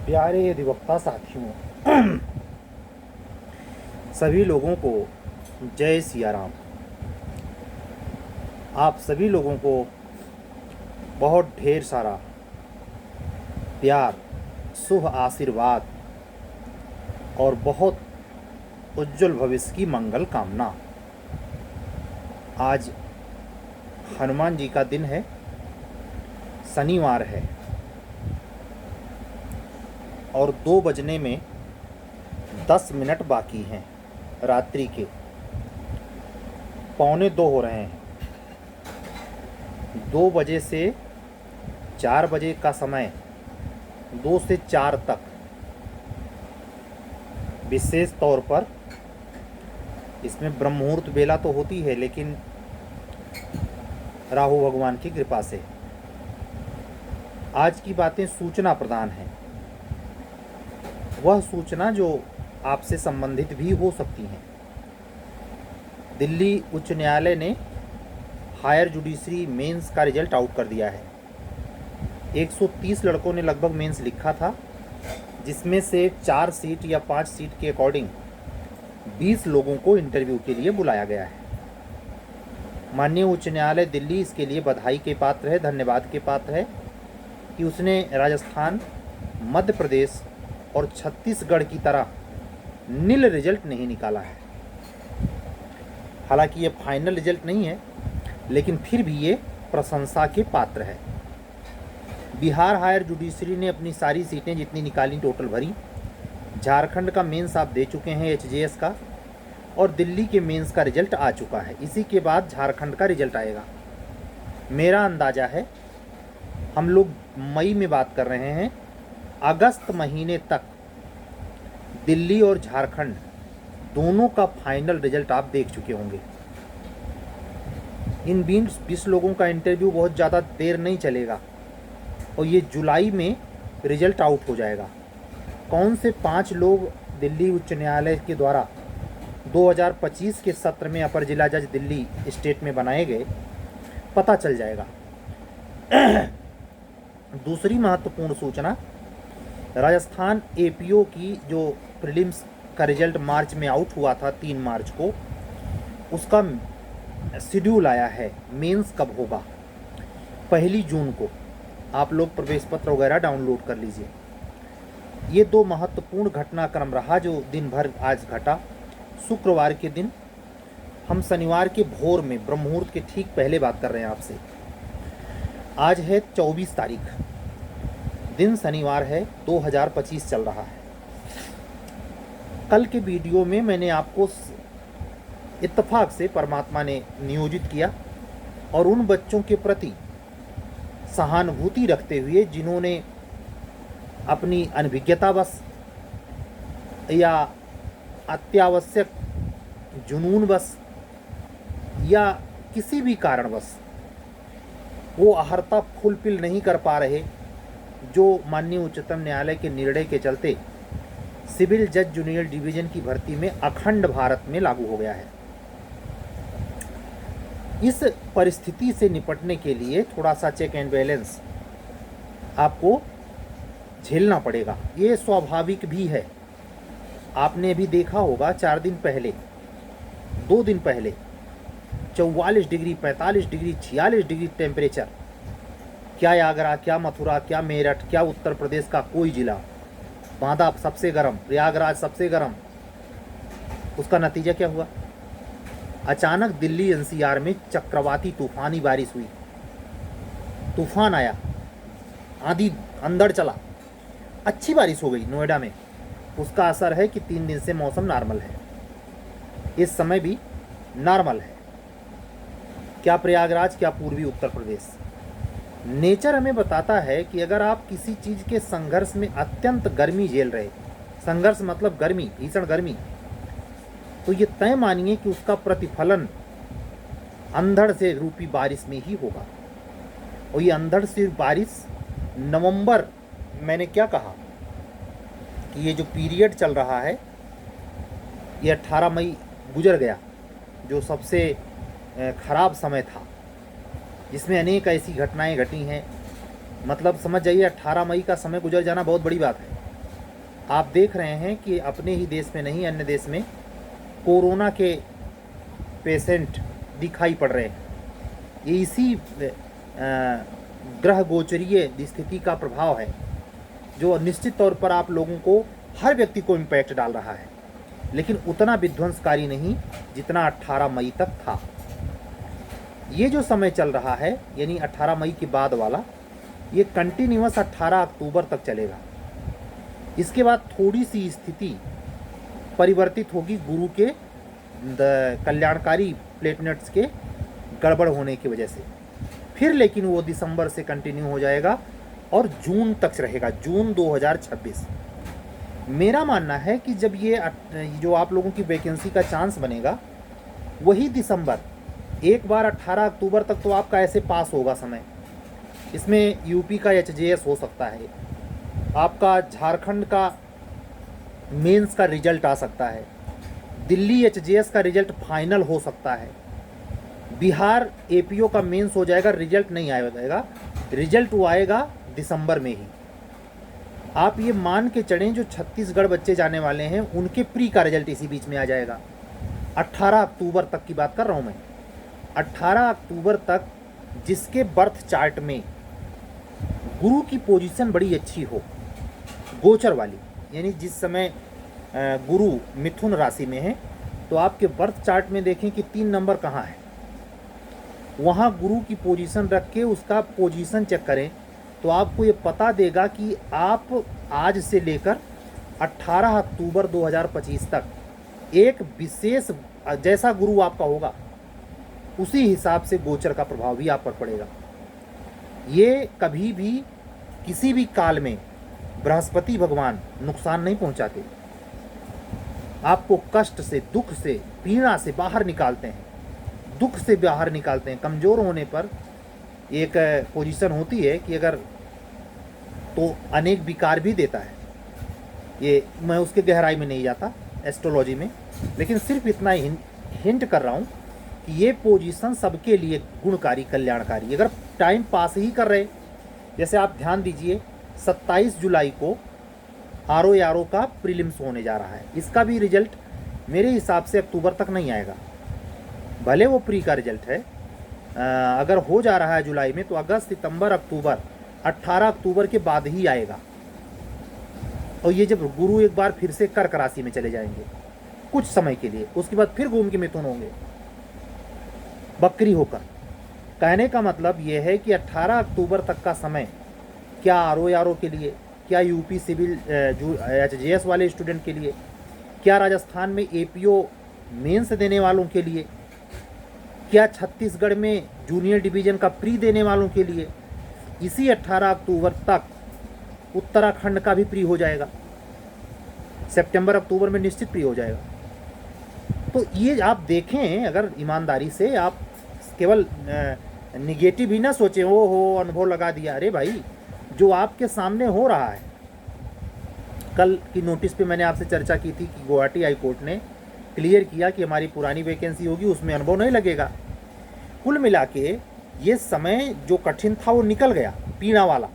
प्यारे अधिवक्ता साथियों, सभी लोगों को जय सिया राम। आप सभी लोगों को बहुत ढेर सारा प्यार, शुभ आशीर्वाद और बहुत उज्जवल भविष्य की मंगल कामना। आज हनुमान जी का दिन है, शनिवार है और 2 बजने में 10 मिनट बाकी हैं। रात्रि के 1:45 हो रहे हैं। 2 बजे से 4 बजे का समय, 2 से 4 तक विशेष तौर पर इसमें ब्रह्म मुहूर्त बेला तो होती है, लेकिन राहु भगवान की कृपा से आज की बातें सूचना प्रदान हैं। वह सूचना जो आपसे संबंधित भी हो सकती हैं। दिल्ली उच्च न्यायालय ने हायर जुडिशरी मेंस का रिजल्ट आउट कर दिया है। 130 लड़कों ने लगभग मेंस लिखा था, जिसमें से 4 सीट या 5 सीट के अकॉर्डिंग 20 लोगों को इंटरव्यू के लिए बुलाया गया है। माननीय उच्च न्यायालय दिल्ली इसके लिए बधाई के पात्र है, धन्यवाद के पात्र है कि उसने राजस्थान, मध्य प्रदेश और छत्तीसगढ़ की तरह नील रिजल्ट नहीं निकाला है। हालांकि ये फाइनल रिजल्ट नहीं है, लेकिन फिर भी ये प्रशंसा के पात्र है। बिहार हायर जुडिशरी ने अपनी सारी सीटें जितनी निकाली टोटल भरी। झारखंड का मेंस आप दे चुके हैं एचजेएस का, और दिल्ली के मेंस का रिजल्ट आ चुका है। इसी के बाद झारखंड का रिजल्ट आएगा। मेरा अंदाज़ा है, हम लोग मई में बात कर रहे हैं, अगस्त महीने तक दिल्ली और झारखंड दोनों का फाइनल रिजल्ट आप देख चुके होंगे। इन 20 लोगों का इंटरव्यू बहुत ज़्यादा देर नहीं चलेगा और ये जुलाई में रिजल्ट आउट हो जाएगा। कौन से 5 लोग दिल्ली उच्च न्यायालय के द्वारा 2025 के सत्र में अपर जिला जज दिल्ली स्टेट में बनाए गए, पता चल जाएगा। दूसरी महत्वपूर्ण सूचना, राजस्थान एपीओ की जो प्रीलिम्स का रिजल्ट मार्च में आउट हुआ था 3 मार्च को, उसका शेड्यूल आया है। मेंस कब होगा? 1 जून को। आप लोग प्रवेश पत्र वगैरह डाउनलोड कर लीजिए। ये 2 महत्वपूर्ण घटनाक्रम रहा जो दिन भर आज घटा। शुक्रवार के दिन, हम शनिवार के भोर में ब्रह्म मुहूर्त के ठीक पहले बात कर रहे हैं आपसे। आज है 24 तारीख, दिन शनिवार है, 2025 चल रहा है। कल के वीडियो में मैंने आपको इत्तेफाक से परमात्मा ने नियोजित किया और उन बच्चों के प्रति सहानुभूति रखते हुए जिन्होंने अपनी अनभिज्ञतावश या अत्यावश्यक जुनूनवश या किसी भी कारणवश वो अहर्ता फुलफिल नहीं कर पा रहे, जो माननीय उच्चतम न्यायालय के निर्णय के चलते सिविल जज जूनियर डिवीजन की भर्ती में अखंड भारत में लागू हो गया है। इस परिस्थिति से निपटने के लिए थोड़ा सा चेक एंड बैलेंस आपको झेलना पड़ेगा। ये स्वाभाविक भी है। आपने भी देखा होगा 4 दिन पहले, 2 दिन पहले 44 डिग्री, 45 डिग्री, 46 डिग्री टेम्परेचर। क्या आगरा, क्या मथुरा, क्या मेरठ, क्या उत्तर प्रदेश का कोई जिला, बांदा सबसे गर्म, प्रयागराज सबसे गर्म। उसका नतीजा क्या हुआ? अचानक दिल्ली एनसीआर में चक्रवाती तूफानी बारिश हुई। तूफान आया, आंधी अंदर चला, अच्छी बारिश हो गई नोएडा में। उसका असर है कि 3 दिन से मौसम नॉर्मल है। इस समय भी नॉर्मल है। क्या प्रयागराज, क्या पूर्वी उत्तर प्रदेश। नेचर हमें बताता है कि अगर आप किसी चीज़ के संघर्ष में अत्यंत गर्मी झेल रहे, संघर्ष मतलब गर्मी, भीषण गर्मी, तो ये तय मानिए कि उसका प्रतिफलन अंधड़ से रूपी बारिश में ही होगा। और ये अंधड़ से बारिश नवंबर, मैंने क्या कहा कि ये जो पीरियड चल रहा है, ये 18 मई गुजर गया, जो सबसे खराब समय था, जिसमें अनेक ऐसी घटनाएं घटी हैं। मतलब समझ जाइए, 18 मई का समय गुजर जाना बहुत बड़ी बात है। आप देख रहे हैं कि अपने ही देश में नहीं, अन्य देश में कोरोना के पेशेंट दिखाई पड़ रहे हैं। ये इसी ग्रह गोचरीय स्थिति का प्रभाव है जो निश्चित तौर पर आप लोगों को, हर व्यक्ति को इम्पैक्ट डाल रहा है, लेकिन उतना विध्वंसकारी नहीं जितना 18 मई तक था। ये जो समय चल रहा है यानी 18 मई के बाद वाला, ये कंटिन्यूअस 18 अक्टूबर तक चलेगा। इसके बाद थोड़ी सी स्थिति परिवर्तित होगी गुरु के कल्याणकारी प्लेटनेट्स के गड़बड़ होने की वजह से, फिर लेकिन वो दिसंबर से कंटिन्यू हो जाएगा और जून तक रहेगा, जून 2026। मेरा मानना है कि जब ये जो आप लोगों की वैकेंसी का चांस बनेगा वही दिसंबर, एक बार 18 अक्टूबर तक तो आपका ऐसे पास होगा समय। इसमें यूपी का एचजेएस हो सकता है, आपका झारखंड का मेंस का रिजल्ट आ सकता है, दिल्ली एचजेएस का रिजल्ट फाइनल हो सकता है, बिहार एपीओ का मेंस हो जाएगा, रिजल्ट नहीं आएगा, रिजल्ट वो आएगा दिसंबर में ही। आप ये मान के चढ़ें जो छत्तीसगढ़ बच्चे जाने वाले हैं उनके प्री का रिजल्ट इसी बीच में आ जाएगा। 18 अक्टूबर तक की बात कर रहा हूँ मैं। 18 अक्टूबर तक जिसके बर्थ चार्ट में गुरु की पोजीशन बड़ी अच्छी हो, गोचर वाली, यानी जिस समय गुरु मिथुन राशि में है तो आपके बर्थ चार्ट में देखें कि 3 नंबर कहाँ है, वहाँ गुरु की पोजीशन रख के उसका पोजीशन चेक करें तो आपको ये पता देगा कि आप आज से लेकर 18 अक्टूबर 2025 तक एक विशेष जैसा गुरु आपका होगा उसी हिसाब से गोचर का प्रभाव भी आप पर पड़ेगा। ये कभी भी किसी भी काल में बृहस्पति भगवान नुकसान नहीं पहुंचाते, आपको कष्ट से, दुख से, पीड़ा से बाहर निकालते हैं, दुख से बाहर निकालते हैं। कमज़ोर होने पर एक पोजीशन होती है कि अगर तो अनेक विकार भी देता है, ये मैं उसके गहराई में नहीं जाता एस्ट्रोलॉजी में, लेकिन सिर्फ इतना हिंट कर रहा हूँ कि ये पोजीशन सबके लिए गुणकारी, कल्याणकारी। अगर टाइम पास ही कर रहे, जैसे आप ध्यान दीजिए 27 जुलाई को आरओ का प्रीलिम्स होने जा रहा है, इसका भी रिजल्ट मेरे हिसाब से अक्टूबर तक नहीं आएगा, भले वो प्री का रिजल्ट है। अगर हो जा रहा है जुलाई में तो अगस्त, सितंबर, अक्टूबर, 18 अक्टूबर के बाद ही आएगा। और ये जब गुरु एक बार फिर से कर्क राशि में चले जाएंगे कुछ समय के लिए, उसके बाद फिर घूम के मिथुन होंगे बकरी होकर। कहने का मतलब ये है कि 18 अक्टूबर तक का समय क्या आरओ के लिए, क्या यूपी सिविल एचजेएस वाले स्टूडेंट के लिए, क्या राजस्थान में एपीओ मेंस देने वालों के लिए, क्या छत्तीसगढ़ में जूनियर डिवीज़न का प्री देने वालों के लिए, इसी 18 अक्टूबर तक उत्तराखंड का भी प्री हो जाएगा, सितंबर अक्टूबर में निश्चित प्री हो जाएगा। तो ये आप देखें, अगर ईमानदारी से आप केवल निगेटिव ही ना सोचें, ओ हो अनुभव लगा दिया। अरे भाई, जो आपके सामने हो रहा है, कल की नोटिस पे मैंने आपसे चर्चा की थी कि गुवाहाटी हाई कोर्ट ने क्लियर किया कि हमारी पुरानी वैकेंसी होगी उसमें अनुभव नहीं लगेगा। कुल मिला के ये समय जो कठिन था वो निकल गया, पीड़ा वाला।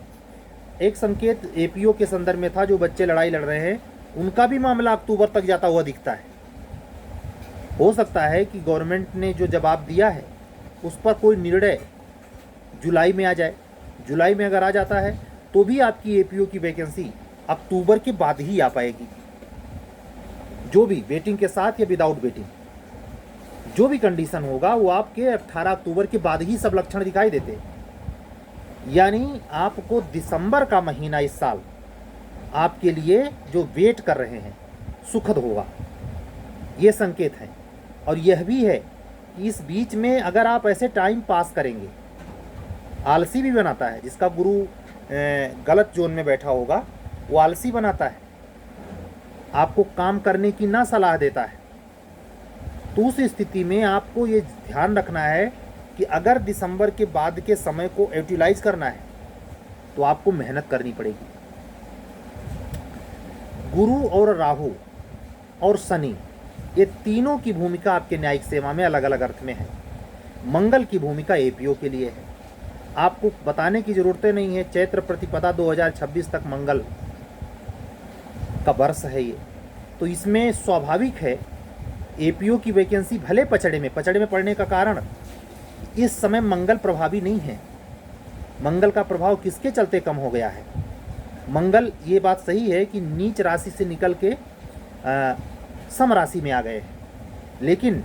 एक संकेत एपीओ के संदर्भ में था, जो बच्चे लड़ाई लड़ रहे हैं उनका भी मामला अक्टूबर तक जाता हुआ दिखता है। हो सकता है कि गवर्नमेंट ने जो जवाब दिया है उस पर कोई निर्णय जुलाई में आ जाए। जुलाई में अगर आ जाता है तो भी आपकी एपीओ की वैकेंसी अक्टूबर के बाद ही आ पाएगी, जो भी वेटिंग के साथ या विदाउट वेटिंग, जो भी कंडीशन होगा वो आपके 18 अक्टूबर के बाद ही सब लक्षण दिखाई देते। यानी आपको दिसंबर का महीना इस साल आपके लिए जो वेट कर रहे हैं सुखद होगा, ये संकेत है। और यह भी है कि इस बीच में अगर आप ऐसे टाइम पास करेंगे, आलसी भी बनाता है, जिसका गुरु गलत जोन में बैठा होगा वो आलसी बनाता है, आपको काम करने की ना सलाह देता है। तो उस स्थिति में आपको ये ध्यान रखना है कि अगर दिसंबर के बाद के समय को यूटिलाइज करना है तो आपको मेहनत करनी पड़ेगी। गुरु और राहु और शनि, ये तीनों की भूमिका आपके न्यायिक सेवा में अलग अलग अर्थ में है। मंगल की भूमिका एपीओ के लिए है, आपको बताने की ज़रूरत नहीं है। चैत्र प्रतिपदा 2026 तक मंगल का वर्ष है ये, तो इसमें स्वाभाविक है एपीओ की वैकेंसी भले पचड़े में पड़ने का कारण इस समय मंगल प्रभावी नहीं है। मंगल का प्रभाव किसके चलते कम हो गया है? मंगल, ये बात सही है कि नीच राशि से निकल के सम राशि में आ गए हैं, लेकिन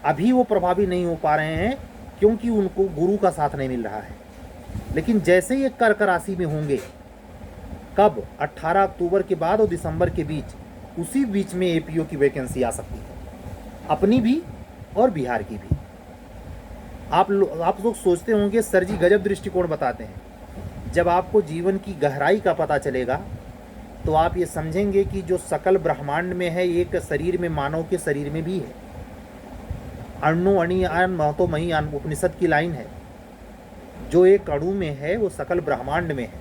अभी वो प्रभावी नहीं हो पा रहे हैं क्योंकि उनको गुरु का साथ नहीं मिल रहा है। लेकिन जैसे ये कर्क राशि में होंगे, कब? 18 अक्टूबर के बाद और दिसंबर के बीच, उसी बीच में एपीओ की वैकेंसी आ सकती है, अपनी भी और बिहार की भी। आप लोग सोचते होंगे सर जी गजब दृष्टिकोण बताते हैं। जब आपको जीवन की गहराई का पता चलेगा तो आप ये समझेंगे कि जो सकल ब्रह्मांड में है, एक शरीर में, मानव के शरीर में भी है। अण्णु अणि आन महतो मही आन उपनिषद की लाइन है, जो एक अणु में है वो सकल ब्रह्मांड में है।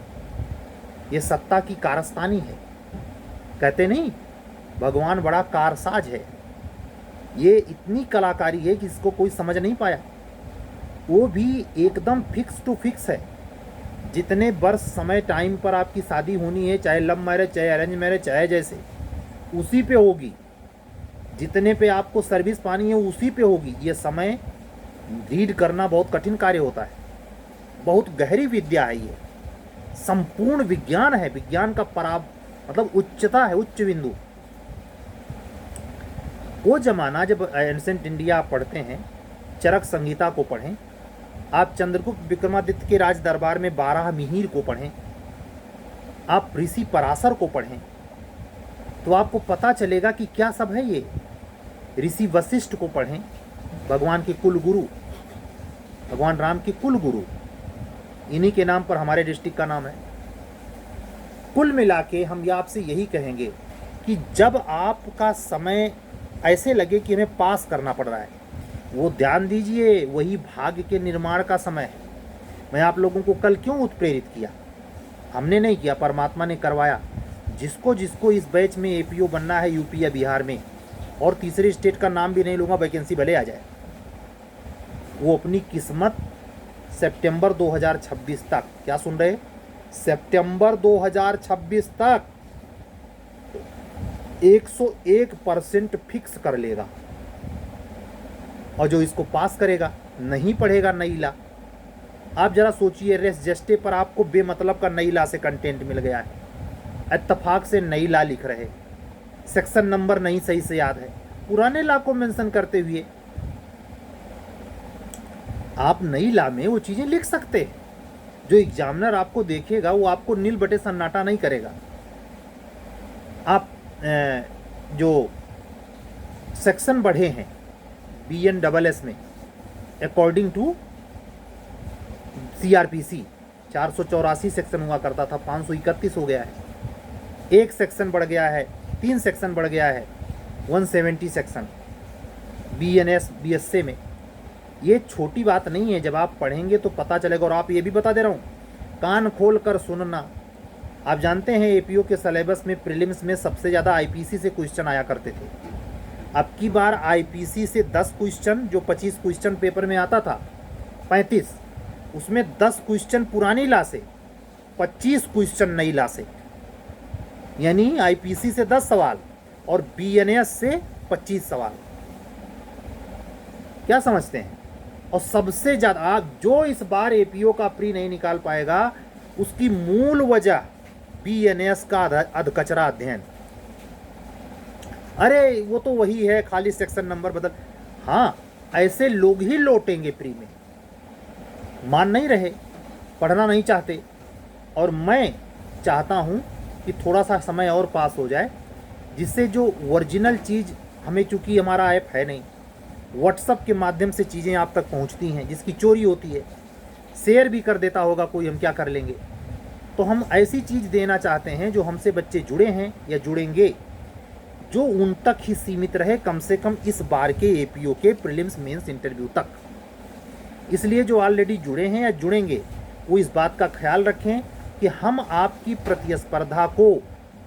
ये सत्ता की कारस्तानी है। कहते नहीं भगवान बड़ा कारसाज है। ये इतनी कलाकारी है कि इसको कोई समझ नहीं पाया। वो भी एकदम फिक्स टू फिक्स है। जितने वर्ष समय टाइम पर आपकी शादी होनी है, चाहे लव मैरिज, चाहे अरेंज मैरिज, चाहे जैसे, उसी पे होगी। जितने पे आपको सर्विस पानी है उसी पे होगी। ये समय रीड करना बहुत कठिन कार्य होता है, बहुत गहरी विद्या है। ये संपूर्ण विज्ञान है। विज्ञान का मतलब उच्चता है, उच्च बिंदु। वो जमाना जब एंसेंट इंडिया आप पढ़ते हैं, चरक संहिता को पढ़ें, आप चंद्रगुप्त विक्रमादित्य के राज दरबार में 12 मिहिर को पढ़ें, आप ऋषि पराशर को पढ़ें, तो आपको पता चलेगा कि क्या सब है ये। ऋषि वशिष्ठ को पढ़ें, भगवान के कुल गुरु, भगवान राम के कुल गुरु, इन्हीं के नाम पर हमारे डिस्ट्रिक्ट का नाम है। कुल मिला के हम आपसे यही कहेंगे कि जब आपका समय ऐसे लगे कि हमें पास करना पड़ रहा है, वो ध्यान दीजिए, वही भाग्य के निर्माण का समय है। मैं आप लोगों को कल क्यों उत्प्रेरित किया? हमने नहीं किया, परमात्मा ने करवाया। जिसको जिसको इस बैच में एपीओ बनना है यूपी या बिहार में, और तीसरे स्टेट का नाम भी नहीं लूँगा, वैकेंसी भले आ जाए, वो अपनी किस्मत सितंबर 2026 तक, क्या सुन रहे, सितंबर 2026 तक 101% फिक्स कर लेगा। और जो इसको पास करेगा, नहीं पढ़ेगा नई ला। आप जरा सोचिए, रेस जस्टे पर आपको बेमतलब का नई ला से कंटेंट मिल गया है, इत्तफाक से नई ला लिख रहे, सेक्शन नंबर नहीं सही से याद है, पुराने ला को मेंशन करते हुए आप नई ला में वो चीज़ें लिख सकते हैं। जो एग्जामिनर आपको देखेगा वो आपको नील बटे सन्नाटा नहीं करेगा। आप जो सेक्शन बढ़े हैं BNSS में, अकॉर्डिंग टू CRPC 484 सेक्शन हुआ करता था, 531 हो गया है। एक सेक्शन बढ़ गया है, 3 सेक्शन बढ़ गया है, 170 सेक्शन BSA में। ये छोटी बात नहीं है, जब आप पढ़ेंगे तो पता चलेगा। और आप ये भी बता दे रहा हूँ, कान खोल कर सुनना। आप जानते हैं एपीओ के सिलेबस में प्रीलिम्स में सबसे ज़्यादा आईपीसी से क्वेश्चन आया करते थे। अब की बार आईपीसी से 10 क्वेश्चन, जो 25 क्वेश्चन पेपर में आता था 35, उसमें 10 क्वेश्चन पुरानी ला से, 25 क्वेश्चन नई ला से। यानी आईपीसी से 10 सवाल और BNS से 25 सवाल। क्या समझते हैं? और सबसे ज़्यादा जो इस बार एपीओ का प्री नहीं निकाल पाएगा, उसकी मूल वजह BNS का अधकचरा अध्ययन। अरे वो तो वही है, खाली सेक्शन नंबर बदल। हाँ, ऐसे लोग ही लौटेंगे प्री में, मान नहीं रहे, पढ़ना नहीं चाहते। और मैं चाहता हूँ कि थोड़ा सा समय और पास हो जाए, जिससे जो ओरिजिनल चीज़ हमें, चूँकि हमारा ऐप है नहीं, व्हाट्सएप के माध्यम से चीज़ें आप तक पहुँचती हैं, जिसकी चोरी होती है, शेयर भी कर देता होगा कोई, हम क्या कर लेंगे। तो हम ऐसी चीज़ देना चाहते हैं जो हमसे बच्चे जुड़े हैं या जुड़ेंगे, जो उन तक ही सीमित रहे, कम से कम इस बार के एपीओ के प्रीलिम्स मेंस इंटरव्यू तक। इसलिए जो ऑलरेडी जुड़े हैं या जुड़ेंगे, वो इस बात का ख्याल रखें कि हम आपकी प्रतिस्पर्धा को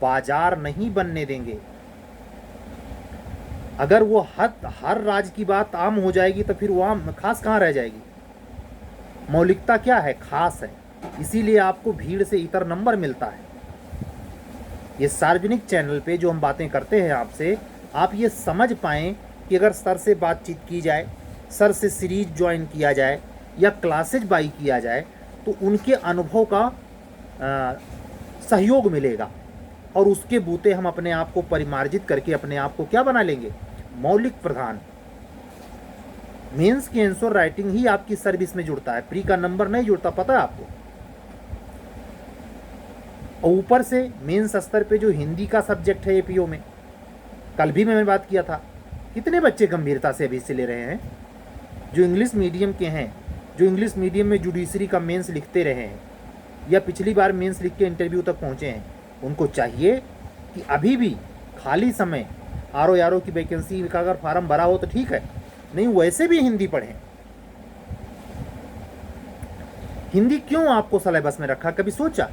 बाजार नहीं बनने देंगे। अगर वो हर राज्य की बात आम हो जाएगी तो फिर वहाँ खास कहाँ रह जाएगी। मौलिकता क्या है? खास है। इसीलिए आपको भीड़ से इतर नंबर मिलता है। ये सार्वजनिक चैनल पे जो हम बातें करते हैं आपसे, आप ये समझ पाएँ कि अगर सर से बातचीत की जाए, सर से सीरीज ज्वाइन किया जाए या क्लासेज बाई किया जाए, तो उनके अनुभव का सहयोग मिलेगा और उसके बूते हम अपने आप को परिमार्जित करके अपने आप को क्या बना लेंगे, मौलिक प्रधान। मेंस की आंसर राइटिंग ही आपकी सर्विस में जुड़ता है, प्री का नंबर नहीं जुड़ता, पता है आपको। और ऊपर से मेंस स्तर पे जो हिंदी का सब्जेक्ट है एपीओ में, कल भी मैंने बात किया था, कितने बच्चे गंभीरता से अभी से ले रहे हैं। जो इंग्लिश मीडियम के हैं, जो इंग्लिश मीडियम में जुडिशरी का मेंस लिखते रहे हैं या पिछली बार मेंस लिख के इंटरव्यू तक पहुँचे हैं, उनको चाहिए कि अभी भी खाली समय आरओ की वैकेंसी का अगर फार्म भरा हो तो ठीक है, नहीं वैसे भी हिंदी पढ़ें। हिंदी क्यों आपको सिलेबस में रखा, कभी सोचा?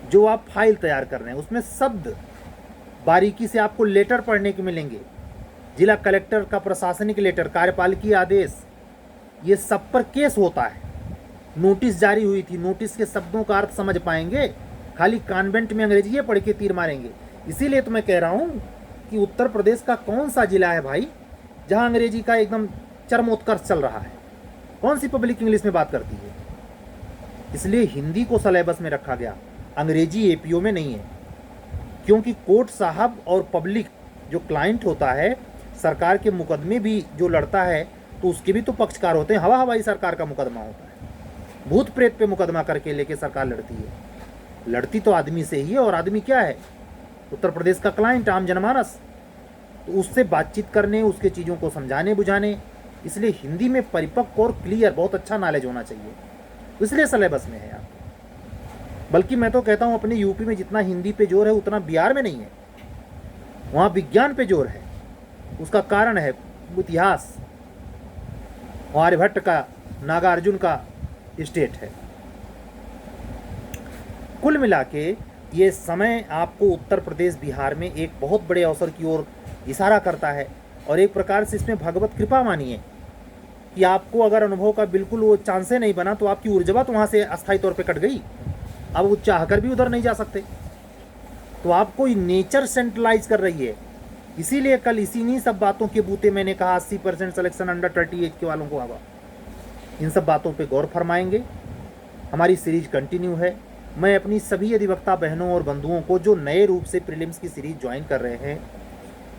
जो आप फाइल तैयार कर रहे हैं उसमें शब्द बारीकी से आपको लेटर पढ़ने के मिलेंगे, जिला कलेक्टर का प्रशासनिक लेटर, कार्यपालिकी आदेश, ये सब पर केस होता है। नोटिस जारी हुई थी, नोटिस के शब्दों का अर्थ समझ पाएंगे, खाली कॉन्वेंट में अंग्रेजी पढ़ के तीर मारेंगे। इसीलिए तो मैं कह रहा हूँ कि उत्तर प्रदेश का कौन सा जिला है भाई जहाँ अंग्रेजी का एकदम चरमोत्कर्ष चल रहा है? कौन सी पब्लिक इंग्लिश में बात करती है? इसलिए हिंदी को सिलेबस में रखा गया, अंग्रेजी एपीओ में नहीं है। क्योंकि कोर्ट साहब और पब्लिक जो क्लाइंट होता है, सरकार के मुकदमे भी जो लड़ता है तो उसके भी तो पक्षकार होते हैं। हवाई सरकार का मुकदमा होता है, भूत प्रेत पे मुकदमा करके लेके सरकार लड़ती है। लड़ती तो आदमी से ही है, और आदमी क्या है? उत्तर प्रदेश का क्लाइंट, आम जनमानस। तो उससे बातचीत करने, उसके चीज़ों को समझाने बुझाने, इसलिए हिंदी में परिपक्व और क्लियर बहुत अच्छा नॉलेज होना चाहिए, इसलिए सिलेबस में है आप। बल्कि मैं तो कहता हूँ अपने यूपी में जितना हिंदी पे जोर है उतना बिहार में नहीं है, वहाँ विज्ञान पे जोर है। उसका कारण है इतिहास, आर्यभट्ट का, नागार्जुन का स्टेट है। कुल मिला के ये समय आपको उत्तर प्रदेश बिहार में एक बहुत बड़े अवसर की ओर इशारा करता है, और एक प्रकार से इसमें भगवत कृपा मानिए कि आपको अगर अनुभव का बिल्कुल वो चांसे नहीं बना तो आपकी ऊर्जा तो वहाँ से अस्थायी तौर पे कट गई, अब वो चाहकर भी उधर नहीं जा सकते। तो आपको नेचर सेंट्रलाइज कर रही है। इसीलिए कल इसी सब बातों के बूते मैंने कहा 80% सिलेक्शन अंडर 30 एज के वालों को आवा। इन सब बातों पे गौर फरमाएंगे। हमारी सीरीज कंटिन्यू है। मैं अपनी सभी अधिवक्ता बहनों और बंधुओं को जो नए रूप से प्रीलिम्स की सीरीज ज्वाइन कर रहे हैं,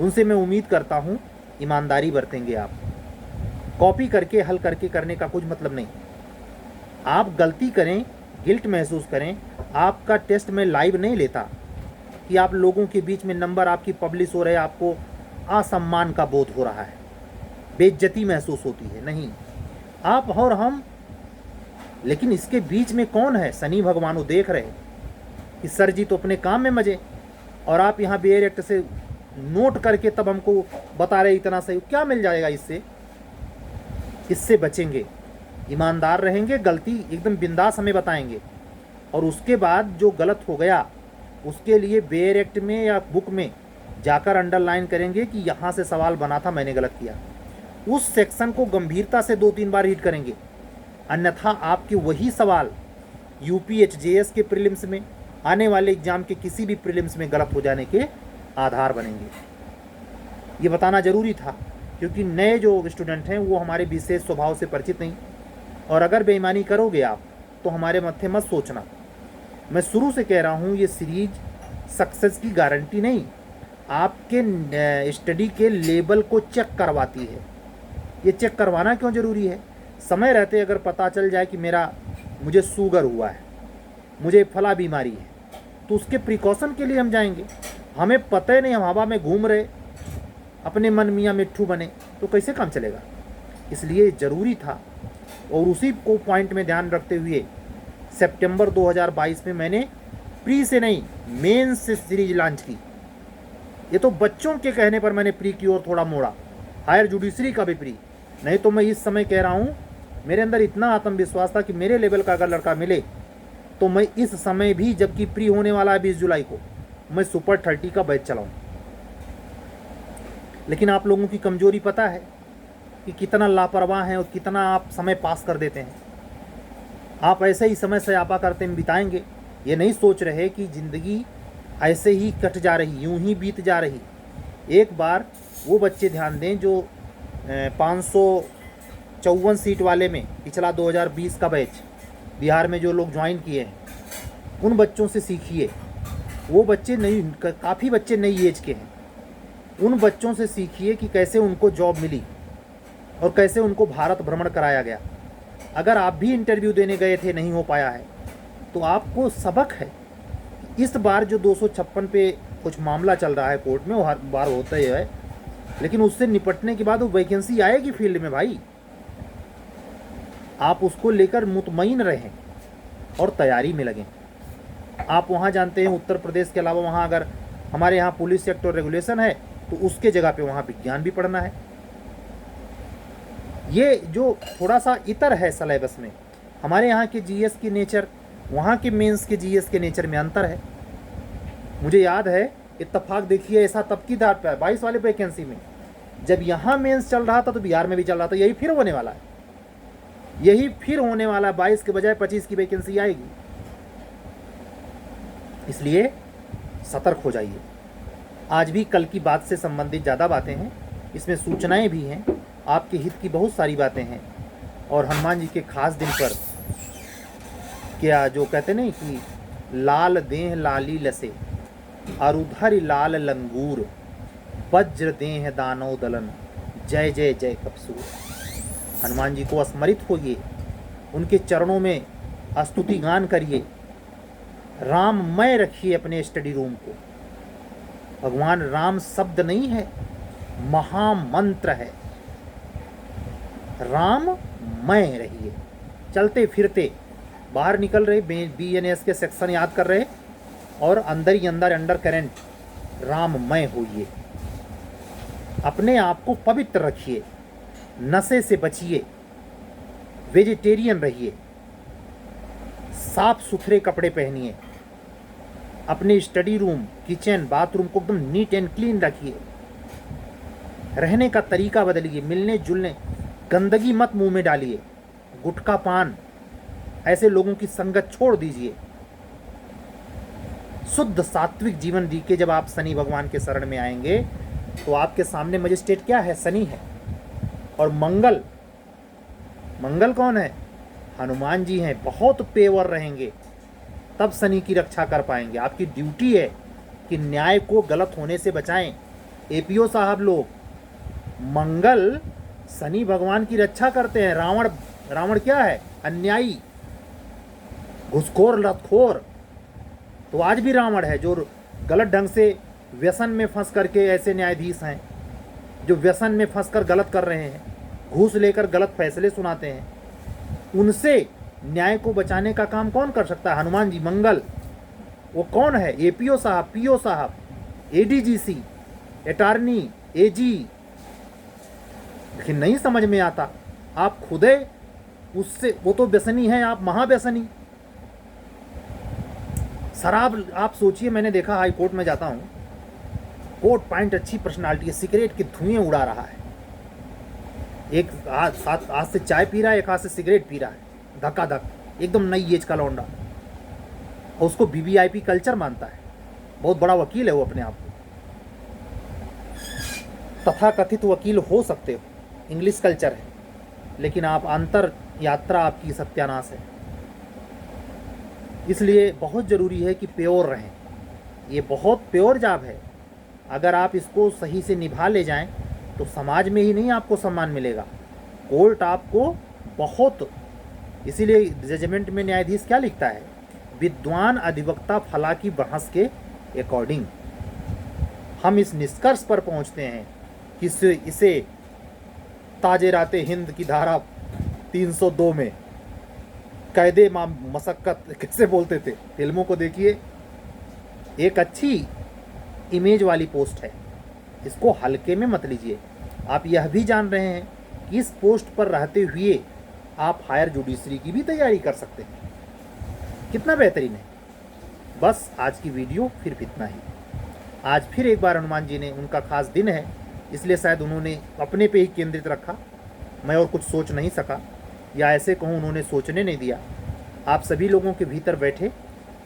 उनसे मैं उम्मीद करता हूं ईमानदारी बरतेंगे। आप कॉपी करके हल करके करने का कुछ मतलब नहीं। आप गलती करें, गिल्ट महसूस करें। आपका टेस्ट में लाइव नहीं लेता कि आप लोगों के बीच में नंबर आपकी पब्लिश हो रहे, आपको असम्मान का बोध हो रहा है, बेइज्जती महसूस होती है। नहीं, आप और हम, लेकिन इसके बीच में कौन है? शनि भगवान वो देख रहे कि सर जी तो अपने काम में मजे, और आप यहाँ बेयर एक्ट से नोट करके तब हमको बता रहे इतना सही। क्या मिल जाएगा इससे? इससे बचेंगे, ईमानदार रहेंगे, गलती एकदम बिंदास हमें बताएंगे, और उसके बाद जो गलत हो गया उसके लिए बेयर एक्ट में या बुक में जाकर अंडरलाइन करेंगे कि यहाँ से सवाल बना था, मैंने गलत किया। उस सेक्शन को गंभीरता से 2-3 बार रीड करेंगे, अन्यथा आपके वही सवाल यूपीएचजेएस के प्रीलिम्स में, आने वाले एग्जाम के किसी भी प्रीलिम्स में गलत हो जाने के आधार बनेंगे। ये बताना ज़रूरी था, क्योंकि नए जो स्टूडेंट हैं वो हमारे विशेष स्वभाव से परिचित नहीं, और अगर बेईमानी करोगे आप तो हमारे मत्थे मत सोचना। मैं शुरू से कह रहा हूँ ये सीरीज सक्सेस की गारंटी नहीं, आपके स्टडी के लेवल को चेक करवाती है। ये चेक करवाना क्यों ज़रूरी है? समय रहते अगर पता चल जाए कि मुझे शुगर हुआ है, मुझे फला बीमारी है, तो उसके प्रिकॉशन के लिए हम जाएंगे। हमें पता ही नहीं, हम हवा में घूम रहे, अपने मन मियाँ मिट्ठू बने, तो कैसे काम चलेगा? इसलिए ज़रूरी था, और उसी को पॉइंट में ध्यान रखते हुए सितंबर 2022 में मैंने प्री से नहीं मेंस से सीरीज लॉन्च की। ये तो बच्चों के कहने पर मैंने प्री की ओर थोड़ा मोड़ा, हायर जुडिशरी का भी प्री। नहीं तो मैं इस समय कह रहा हूँ, मेरे अंदर इतना आत्मविश्वास था कि मेरे लेवल का अगर लड़का मिले तो मैं इस समय भी, जबकि प्री होने वाला है 20 जुलाई को, मैं सुपर 30 का बैच चलाऊँ। लेकिन आप लोगों की कमजोरी पता है कि कितना लापरवाह हैं और कितना आप समय पास कर देते हैं। आप ऐसे ही समय सयापा करते में बिताएंगे, ये नहीं सोच रहे कि ज़िंदगी ऐसे ही कट जा रही, यूं ही बीत जा रही। एक बार वो बच्चे ध्यान दें जो 554 सीट वाले में पिछला 2020 का बैच बिहार में जो लोग ज्वाइन किए हैं, उन बच्चों से सीखिए। वो बच्चे नई, काफ़ी बच्चे नई एज के हैं, उन बच्चों से सीखिए कि कैसे उनको जॉब मिली और कैसे उनको भारत भ्रमण कराया गया। अगर आप भी इंटरव्यू देने गए थे, नहीं हो पाया है, तो आपको सबक है। इस बार जो 256 पे कुछ मामला चल रहा है कोर्ट में, वो हर बार होता ही है, लेकिन उससे निपटने के बाद वो वैकेंसी आएगी फील्ड में भाई। आप उसको लेकर मुतमईन रहें और तैयारी में लगें। आप वहाँ जानते हैं उत्तर प्रदेश के अलावा वहाँ अगर हमारे यहाँ पुलिस एक्ट और रेगुलेशन है तो उसके जगह पे वहाँ विज्ञान भी पढ़ना है। ये जो थोड़ा सा इतर है सिलेबस में, हमारे यहाँ के जीएस की नेचर, वहाँ के मेंस के जीएस के नेचर में अंतर है। मुझे याद है इत्तेफाक देखिए ऐसा तब की धार पर 22 वाले वैकेंसी में, जब यहाँ मेंस चल रहा था तो बिहार में भी चल रहा था। यही फिर होने वाला है, यही फिर होने वाला है। 22 के बजाय 25 की वैकेंसी आएगी। इसलिए सतर्क हो जाइए। आज भी कल की बात से संबंधित ज़्यादा बातें हैं, इसमें सूचनाएं भी हैं, आपके हित की बहुत सारी बातें हैं। और हनुमान जी के खास दिन पर क्या जो कहते नहीं कि लाल देह लाली लसे, अरुधर लाल लंगूर, वज्र देह दानव दलन, जय जय जय कपसूर। हनुमान जी को स्मरित होइए, उनके चरणों में स्तुति गान करिए, राममय रखिए अपने स्टडी रूम को। भगवान राम शब्द नहीं है, महामंत्र है। राममय रहिए। चलते फिरते बाहर निकल रहे, BNS के सेक्शन याद कर रहे, और अंदर ही अंदर अंडर करंट राममय होइए। अपने आप को पवित्र रखिए, नशे से बचिए, वेजिटेरियन रहिए, साफ सुथरे कपड़े पहनिए, अपने स्टडी रूम, किचन, बाथरूम को एकदम नीट एंड क्लीन रखिए। रहने का तरीका बदलिए, मिलने जुलने, गंदगी मत मुंह में डालिए, गुटखा पान ऐसे लोगों की संगत छोड़ दीजिए। शुद्ध सात्विक जीवन जी के जब आप शनि भगवान के शरण में आएंगे तो आपके सामने मजिस्ट्रेट क्या है? शनि है। और मंगल, मंगल कौन है? हनुमान जी हैं। बहुत पेवर रहेंगे तब शनि की रक्षा कर पाएंगे। आपकी ड्यूटी है कि न्याय को गलत होने से बचाएं। एपीओ साहब लोग, मंगल शनि भगवान की रक्षा करते हैं। रावण क्या है? अन्यायी, घुसखोर, लतखोर। तो आज भी रावण है जो गलत ढंग से व्यसन में फंस करके, ऐसे न्यायाधीश हैं जो व्यसन में फंसकर गलत कर रहे हैं, घूस लेकर गलत फैसले सुनाते हैं। उनसे न्याय को बचाने का काम कौन कर सकता है? हनुमान जी, मंगल। वो कौन है? एपीओ साहब, पीओ साहब, एडीजीसी, अटॉर्नी, एजी। लेकिन नहीं समझ में आता, आप खुदे उससे, वो तो व्यसनी है, आप महाव्यसनी। शराब, आप सोचिए, मैंने देखा, हाई कोर्ट में जाता हूँ, कोट पैंट, अच्छी पर्सनालिटी है, सिगरेट के धुएं उड़ा रहा है। एक हाथ से चाय पी रहा है, एक हाथ से सिगरेट पी रहा है, धक्का-धक, एकदम नई एज का लौंडा। और उसको वीवीआईपी कल्चर मानता है, बहुत बड़ा वकील है वो अपने आप को। तथाकथित वकील हो सकते हो, इंग्लिश कल्चर है, लेकिन आप अंतर यात्रा आपकी सत्यानाश है। इसलिए बहुत ज़रूरी है कि प्योर रहें। ये बहुत प्योर जॉब है। अगर आप इसको सही से निभा ले जाएं तो समाज में ही नहीं आपको सम्मान मिलेगा, कोर्ट आपको बहुत। इसीलिए जजमेंट में न्यायाधीश क्या लिखता है? विद्वान अधिवक्ता फला की बहस के अकॉर्डिंग। हम इस निष्कर्ष पर पहुंचते हैं कि इसे ताजे राते हिंद की धारा 302 में कैदे मशक्कत कैसे बोलते थे, फिल्मों को देखिए। एक अच्छी इमेज वाली पोस्ट है, इसको हल्के में मत लीजिए। आप यह भी जान रहे हैं कि इस पोस्ट पर रहते हुए आप हायर जुडिशरी की भी तैयारी कर सकते हैं। कितना बेहतरीन है। बस आज की वीडियो फिर इतना ही। आज फिर एक बार हनुमान जी ने, उनका खास दिन है इसलिए शायद उन्होंने अपने पे ही केंद्रित रखा। मैं और कुछ सोच नहीं सका, या ऐसे कहूँ उन्होंने सोचने नहीं दिया। आप सभी लोगों के भीतर बैठे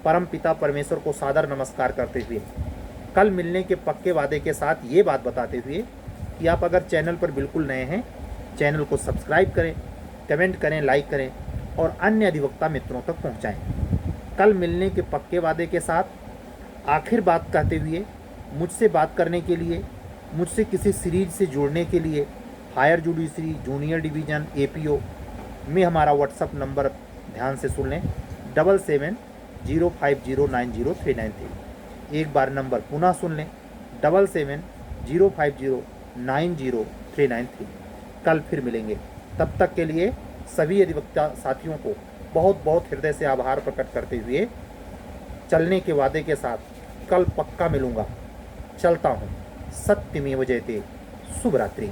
परम पिता परमेश्वर को सादर नमस्कार करते हुए कल मिलने के पक्के वादे के साथ ये बात बताते हुए कि आप अगर चैनल पर बिल्कुल नए हैं, चैनल को सब्सक्राइब करें, कमेंट करें, लाइक करें और अन्य अधिवक्ता मित्रों तक पहुंचाएं। कल मिलने के पक्के वादे के साथ आखिर बात कहते हुए मुझसे बात करने के लिए, मुझसे किसी सीरीज से जुड़ने के लिए higher judiciary, junior division, APO में हमारा व्हाट्सअप नंबर ध्यान से सुन लें 7705090393। एक बार नंबर पुनः सुन लें 7705090393। कल फिर मिलेंगे, तब तक के लिए सभी अधिवक्ता साथियों को बहुत बहुत हृदय से आभार प्रकट करते हुए चलने के वादे के साथ कल पक्का मिलूँगा। चलता हूँ। सत्यमेव जयते। शुभ रात्रि।